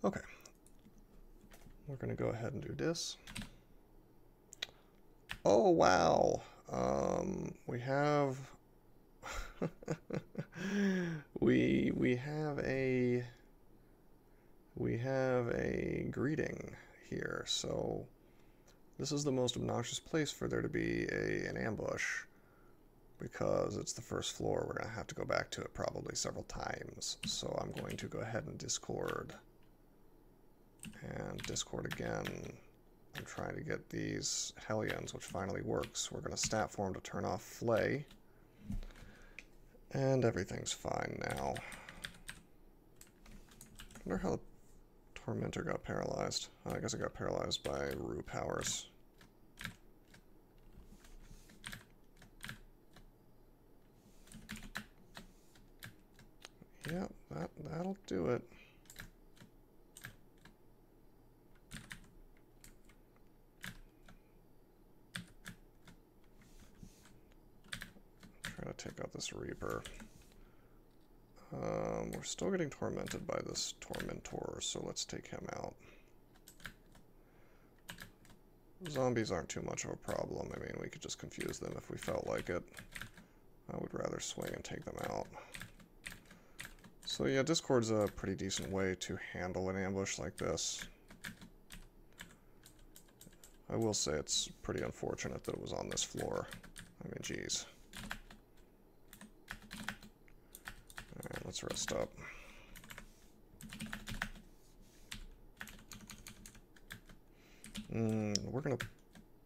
Okay. We're going to go ahead and do this. Oh, wow. We have... we have a greeting here, so this is the most obnoxious place for there to be an ambush, because it's the first floor. We're going to have to go back to it probably several times, so I'm going to go ahead and Discord. And Discord again. I'm trying to get these Hellions, which finally works. We're going to stat form to turn off Flay. And everything's fine now. I wonder how the Tormentor got paralyzed. I guess it got paralyzed by Rue powers. Yep, that'll do it. Try to take out this Reaper. We're still getting tormented by this Tormentor, so let's take him out. Zombies aren't too much of a problem. I mean, we could just confuse them if we felt like it. I would rather swing and take them out. So yeah, Discord's a pretty decent way to handle an ambush like this. I will say it's pretty unfortunate that it was on this floor. I mean, geez. Alright, let's rest up. We're gonna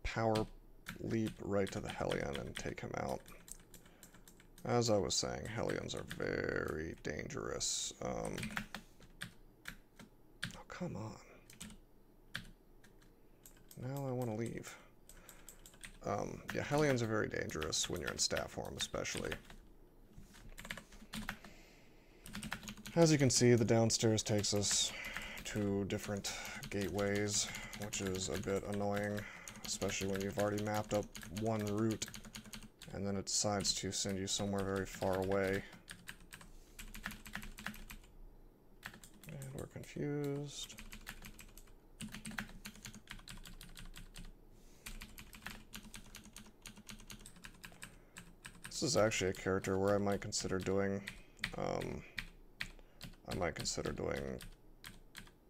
power leap right to the Hellion and take him out. As I was saying, Hellions are very dangerous. Oh, come on. Now I want to leave. Yeah, Hellions are very dangerous when you're in stat form, especially. As you can see, the downstairs takes us to different gateways, which is a bit annoying, especially when you've already mapped up one route, and then it decides to send you somewhere very far away. And we're confused. This is actually a character where I might consider doing,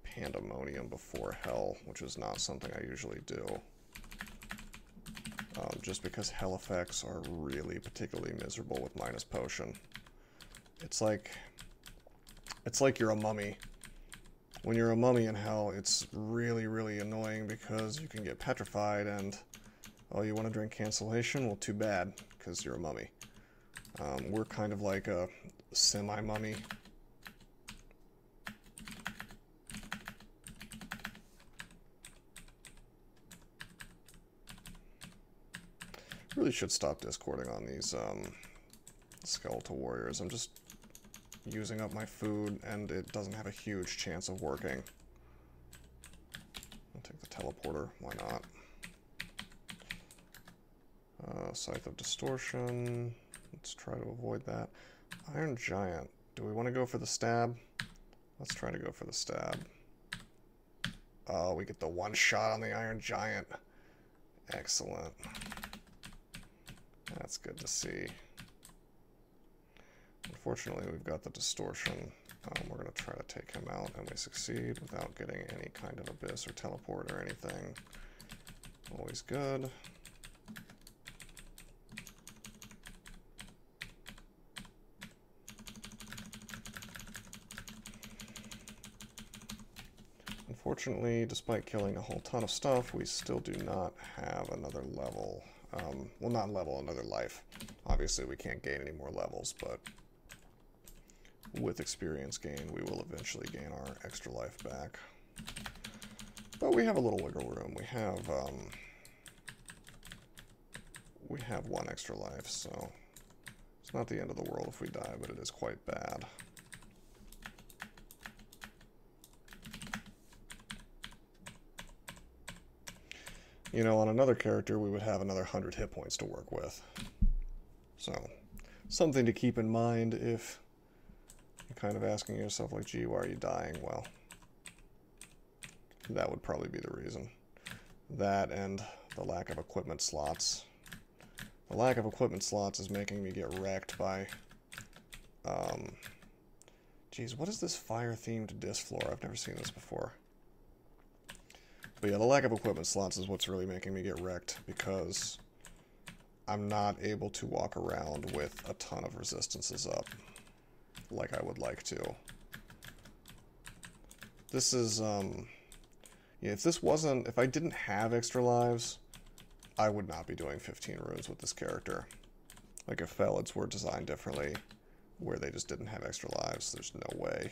Pandemonium before Hell, which is not something I usually do. Just because Hell effects are really particularly miserable with minus potion. It's like you're a mummy. When you're a mummy in Hell, it's really, really annoying because you can get petrified and, oh, you want to drink cancellation? Well, too bad, because you're a mummy. We're kind of like a semi-mummy. Really should stop discording on these skeletal warriors. I'm just using up my food and it doesn't have a huge chance of working. I'll take the teleporter, why not? Scythe of Distortion, let's try to avoid that. Iron Giant, do we want to go for the stab? Let's try to go for the stab. Oh, we get the one shot on the Iron Giant. Excellent. That's good to see. Unfortunately, we've got the distortion. We're going to try to take him out, and we succeed without getting any kind of abyss or teleport or anything. Always good. Unfortunately, despite killing a whole ton of stuff, we still do not have another level. Well, not level, another life. Obviously, we can't gain any more levels, but with experience gain, we will eventually gain our extra life back. But we have a little wiggle room. We have one extra life, so it's not the end of the world if we die, but it is quite bad. You know, on another character, we would have another 100 hit points to work with. So, something to keep in mind if you're kind of asking yourself, like, gee, why are you dying? Well, That would probably be the reason. That and the lack of equipment slots. The lack of equipment slots is making me get wrecked by... Geez, what is this fire-themed disc floor? I've never seen this before. But yeah, the lack of equipment slots is what's really making me get wrecked, because I'm not able to walk around with a ton of resistances up like I would like to. This is, yeah, if I didn't have extra lives, I would not be doing 15 runes with this character. Like, if Felids were designed differently, where they just didn't have extra lives, there's no way.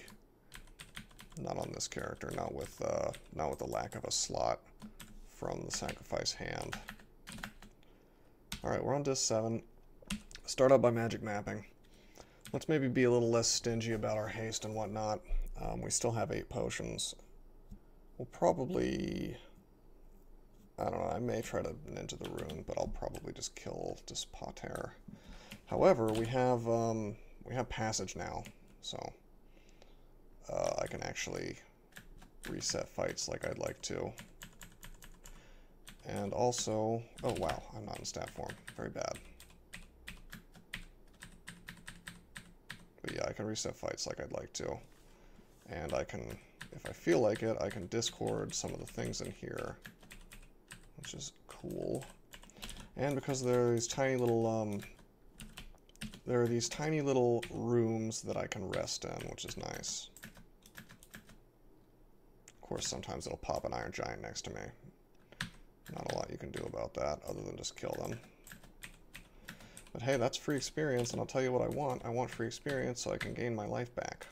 Not on this character, not with the lack of a slot from the sacrifice hand. Alright, we're on disc 7. Start out by magic mapping. Let's maybe be a little less stingy about our haste and whatnot. We still have 8 potions. We'll probably... I don't know, I may try to ninja the rune, but I'll probably just kill Pater. However, we have passage now, so I can actually reset fights like I'd like to. And also, oh wow, I'm not in stat form. Very bad. But yeah, I can reset fights like I'd like to. And I can, if I feel like it, I can discord some of the things in here, which is cool. And because there are these tiny little, rooms that I can rest in, which is nice. Of course, sometimes it'll pop an Iron Giant next to me. Not a lot you can do about that, other than just kill them. But hey, that's free experience, and I'll tell you what I want. I want free experience so I can gain my life back.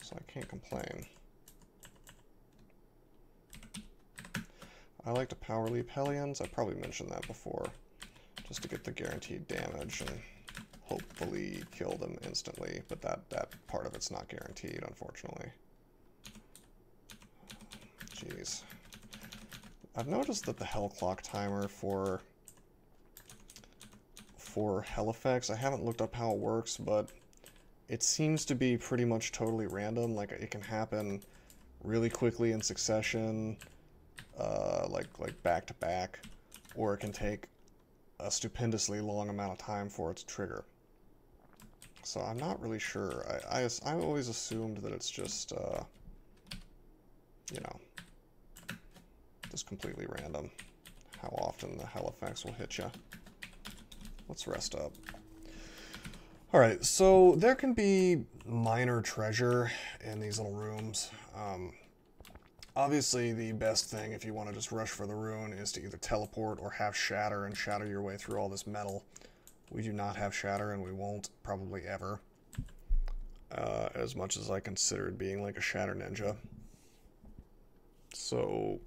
So I can't complain. I like to power leap Hellions. I probably mentioned that before. Just to get the guaranteed damage and hopefully kill them instantly. But that part of it's not guaranteed, unfortunately. Jeez. I've noticed that the Hell Clock timer for Hell effects, I haven't looked up how it works, but it seems to be pretty much totally random. Like, it can happen really quickly in succession, like back to back, or it can take a stupendously long amount of time for it to trigger. So I'm not really sure. I always assumed that it's just, you know, just completely random how often the hell effects will hit you. Let's rest up. Alright, so there can be minor treasure in these little rooms. Obviously, the best thing if you want to just rush for the rune is to either teleport or have shatter and shatter your way through all this metal. We do not have shatter, and we won't probably ever. As much as I considered being like a shatter ninja. So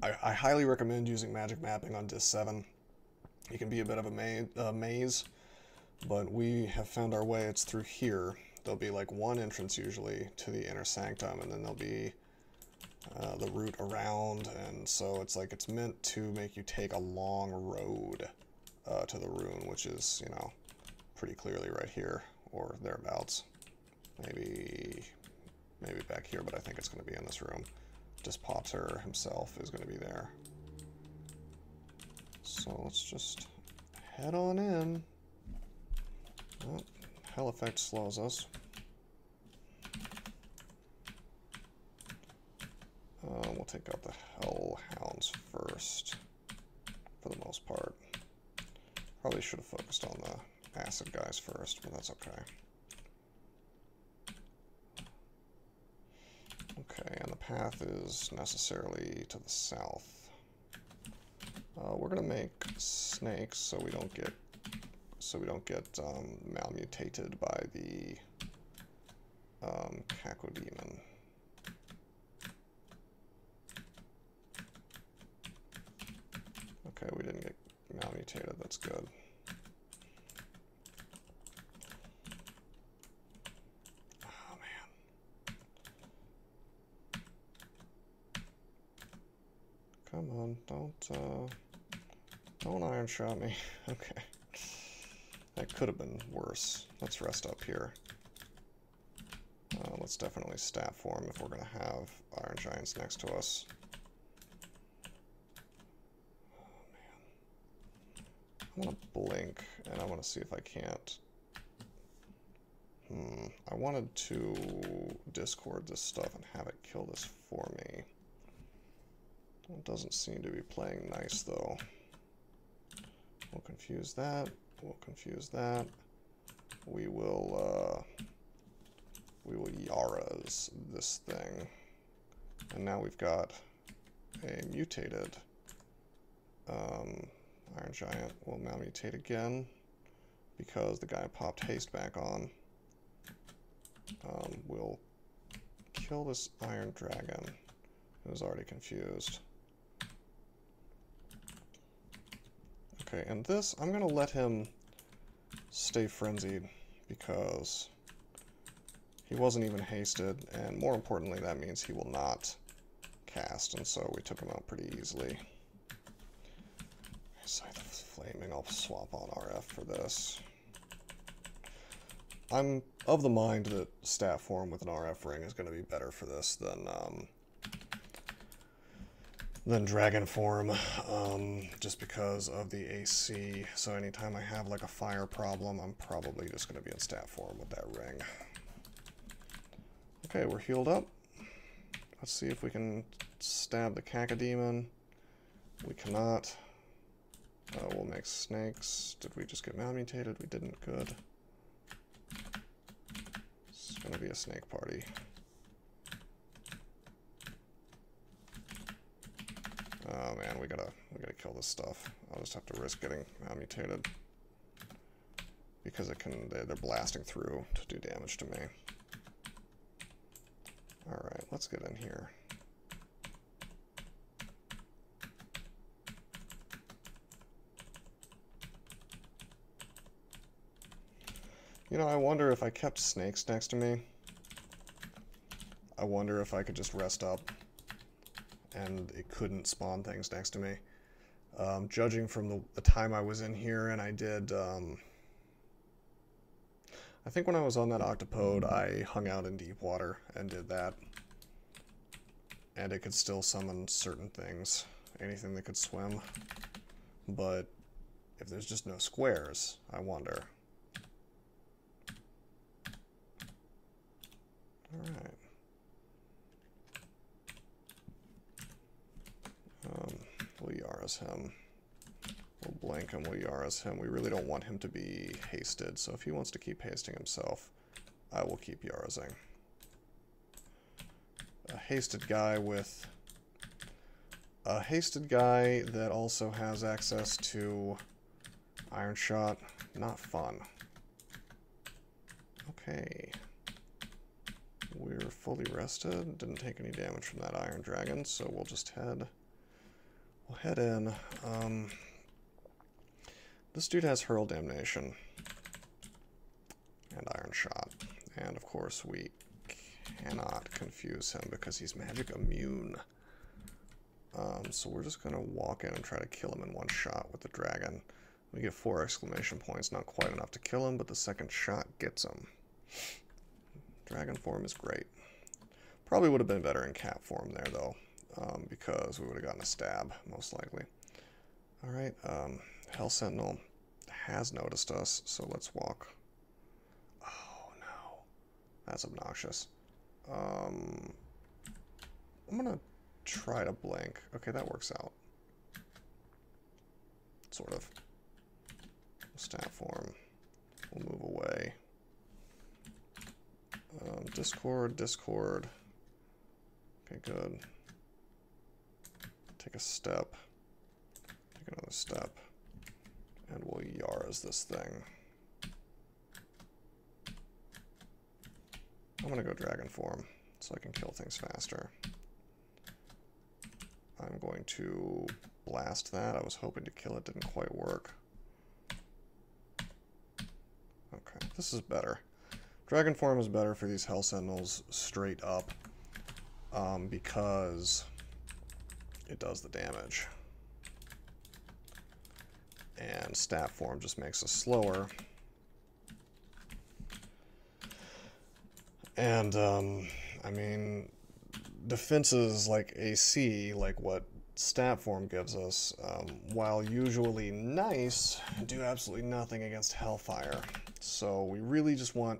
I highly recommend using magic mapping on disc 7. It can be a bit of a maze, but we have found our way. It's through here. There'll be like one entrance usually to the inner sanctum, and then there'll be the route around, and so it's like it's meant to make you take a long road to the rune, which is, you know, pretty clearly right here or thereabouts. Maybe back here, but I think it's going to be in this room. Pater himself is going to be there. So let's just head on in. Oh, hell effect slows us. We'll take out the Hellhounds first, for the most part. Probably should have focused on the acid guys first, but that's okay. Okay, and the path is necessarily to the south. We're gonna make snakes so we don't get malmutated by the Cacodemon. Okay, we didn't get malmutated. That's good. Oh man! Come on, don't iron shot me. Okay. That could have been worse. Let's rest up here. let's definitely stat form if we're going to have Iron Giants next to us. Oh, man. I want to blink, and I want to see if I can't. I wanted to discord this stuff and have it kill this for me. It doesn't seem to be playing nice, though. We'll confuse that. We'll confuse that. We will Yara's this thing. And now we've got a mutated Iron Giant. We'll now mutate again because the guy popped haste back on. We'll kill this Iron Dragon, who's already confused. Okay, and this, I'm going to let him stay frenzied because he wasn't even hasted, and more importantly, that means he will not cast, and so we took him out pretty easily. Scythe of Flaming, I'll swap on RF for this. I'm of the mind that stat form with an RF ring is going to be better for this than dragon form, just because of the AC. So anytime I have like a fire problem, I'm probably just going to be in stat form with that ring. Okay, we're healed up. Let's see if we can stab the Cacodemon. We cannot. We'll make snakes. Did we just get malmutated? We didn't. Good. It's gonna be a snake party. Oh man, we gotta kill this stuff. I'll just have to risk getting malmutated because they're blasting through to do damage to me. All right, let's get in here. You know, I wonder if I kept snakes next to me. I wonder if I could just rest up and it couldn't spawn things next to me. Judging from the time I was in here, and I did... I think when I was on that octopode, I hung out in deep water and did that. And it could still summon certain things. Anything that could swim. But if there's just no squares, I wonder. Alright. We'll Yara's him. We'll blank him, we'll Yara's him. We really don't want him to be hasted, so if he wants to keep hasting himself, I will keep Yarazing. A hasted guy that also has access to Iron Shot. Not fun. Okay. We're fully rested. Didn't take any damage from that Iron Dragon, so we'll just head in. This dude has Hurl Damnation and Iron Shot, and of course we cannot confuse him because he's magic immune. So we're just gonna walk in and try to kill him in one shot with the dragon. We get 4 exclamation points, not quite enough to kill him, but the second shot gets him. Dragon form is great. Probably would have been better in cat form there though, because we would have gotten a stab, most likely. Alright, Hell Sentinel has noticed us, so let's walk. Oh no, that's obnoxious. I'm gonna try to blink. Okay, that works out. Sort of. Stat form. We'll move away. Discord. Okay, good. Take a step. Take another step. And we'll Yara's this thing. I'm gonna go dragon form so I can kill things faster. I'm going to blast that. I was hoping to kill it, didn't quite work. Okay, this is better. Dragon form is better for these Hell Sentinels straight up because it does the damage. And stat form just makes us slower. And, I mean, defenses like AC, like what stat form gives us, while usually nice, do absolutely nothing against Hellfire. So we really just want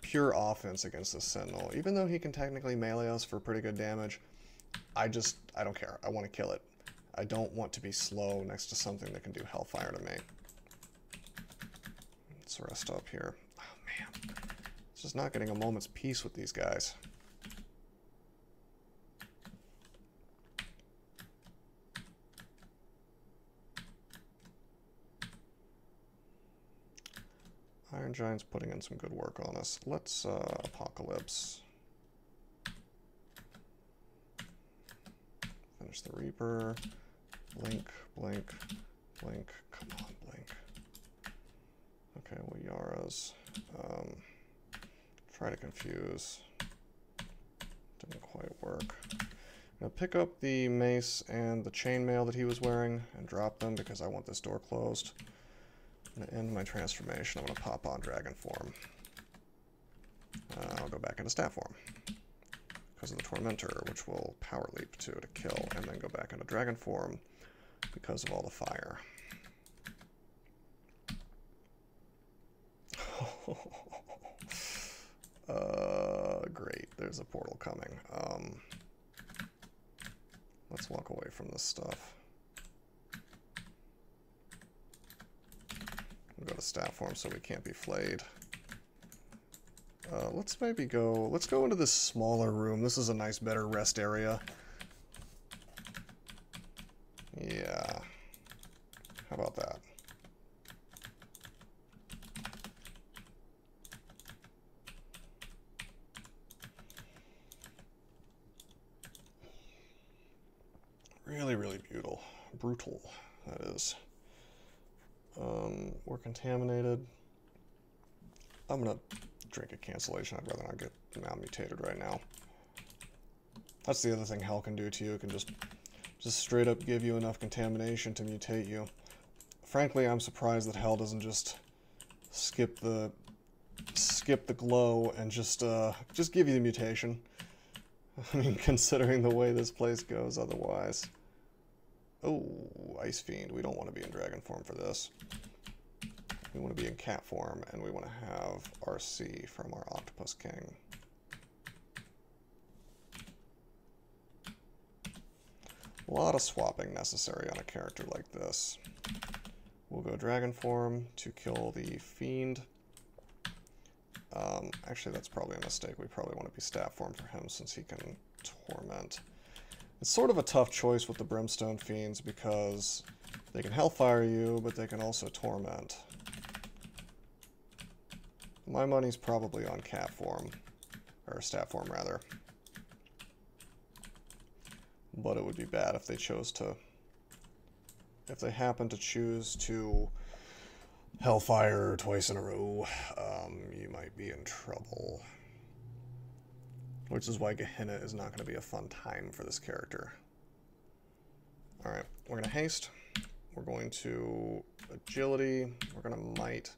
pure offense against this Sentinel. Even though he can technically melee us for pretty good damage, I don't care. I want to kill it. I don't want to be slow next to something that can do Hellfire to me. Let's rest up here. Oh man, it's just not getting a moment's peace with these guys. Iron Giant's putting in some good work on us. Let's Apocalypse. Finish the Reaper. Blink, blink, blink. Come on, blink. Okay, well, Yara's. Try to confuse. Didn't quite work. I'm gonna pick up the mace and the chainmail that he was wearing and drop them because I want this door closed. I'm gonna end my transformation. I'm gonna pop on dragon form. I'll go back into stat form because of the Tormentor, which will power leap to kill, and then go back into dragon form because of all the fire. Great. There's a portal coming. Let's walk away from this stuff. We'll go to stat form so we can't be flayed. Let's go into this smaller room. This is a nice, better rest area. Yeah. How about that? Really, really brutal, that is. We're contaminated. I'm gonna drink a cancellation. I'd rather not get mutated right now. That's the other thing Hell can do to you. It can just straight up give you enough contamination to mutate you. Frankly, I'm surprised that Hell doesn't just skip the glow and just give you the mutation. I mean, considering the way this place goes otherwise. Oh, Ice Fiend. We don't want to be in dragon form for this. We want to be in cat form, and we want to have RC from our Octopus King. A lot of swapping necessary on a character like this. We'll go dragon form to kill the Fiend. Actually, that's probably a mistake. We probably want to be stat form for him since he can torment. It's sort of a tough choice with the Brimstone Fiends because they can Hellfire you, but they can also torment. My money's probably on cat form, or stat form rather. But it would be bad if they chose to, if they happen to choose to Hellfire twice in a row, you might be in trouble. Which is why Gehenna is not going to be a fun time for this character. Alright, we're going to haste. We're going to agility. We're going to might.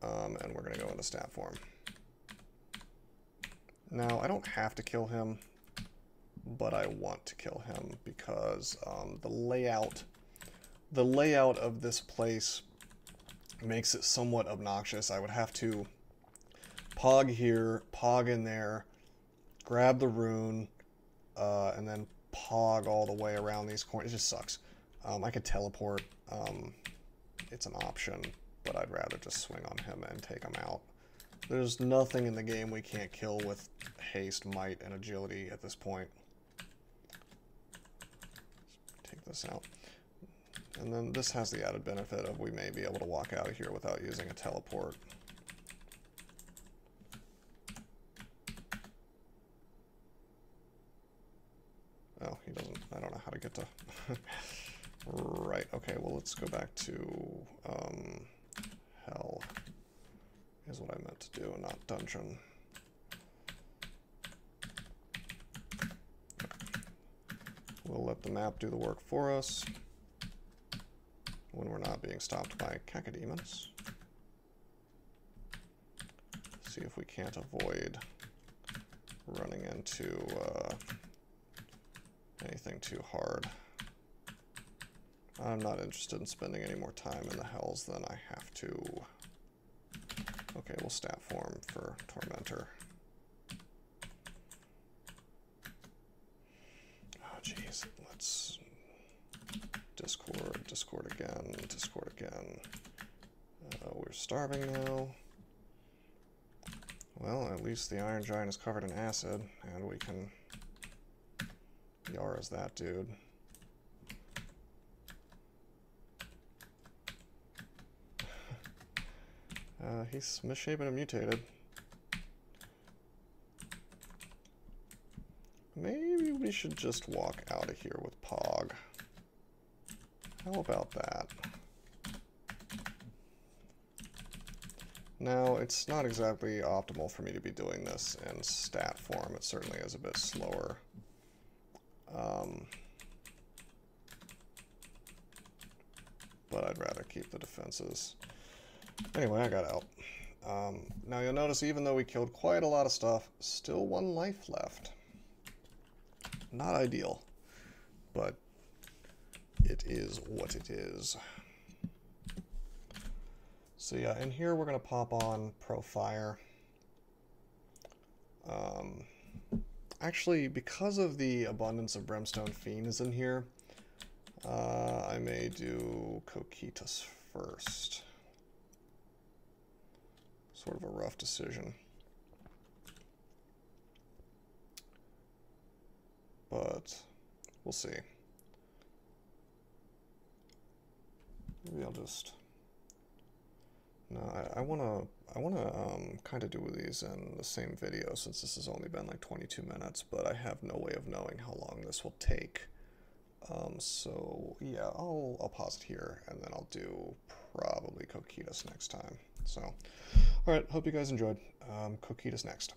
And we're going to go into stat form. Now, I don't have to kill him, but I want to kill him because the layout of this place makes it somewhat obnoxious. I would have to pog here, pog in there, grab the rune, and then pog all the way around these corners. It just sucks. I could teleport. It's an option, but I'd rather just swing on him and take him out. There's nothing in the game we can't kill with haste, might, and agility at this point. Take this out. And then this has the added benefit of we may be able to walk out of here without using a teleport. Oh, he doesn't. I don't know how to get to... Right, okay, well, let's go back to Hell is what I meant to do, not dungeon. Okay. We'll let the map do the work for us when we're not being stopped by cacodemons. See if we can't avoid running into anything too hard. I'm not interested in spending any more time in the hells than I have to. Okay, we'll stat form for Tormentor. Oh, jeez. Let's Discord again. We're starving now. Well, at least the Iron Giant is covered in acid, and we can Yara's that dude. He's misshapen and mutated. Maybe we should just walk out of here with Pog. How about that? Now, it's not exactly optimal for me to be doing this in stat form. It certainly is a bit slower. But I'd rather keep the defenses. Anyway, I got out. Now you'll notice even though we killed quite a lot of stuff, still 1 life left. Not ideal, but it is what it is. So yeah, in here we're going to pop on Profire. Actually, because of the abundance of Brimstone Fiend is in here, I may do Coquetus first. Sort of a rough decision. But we'll see. Maybe I'll just... No, I wanna kind of do these in the same video since this has only been like 22 minutes, but I have no way of knowing how long this will take. So yeah, I'll pause it here and then I'll do probably Coquetus next time. So, all right, hope you guys enjoyed. Coquetus next.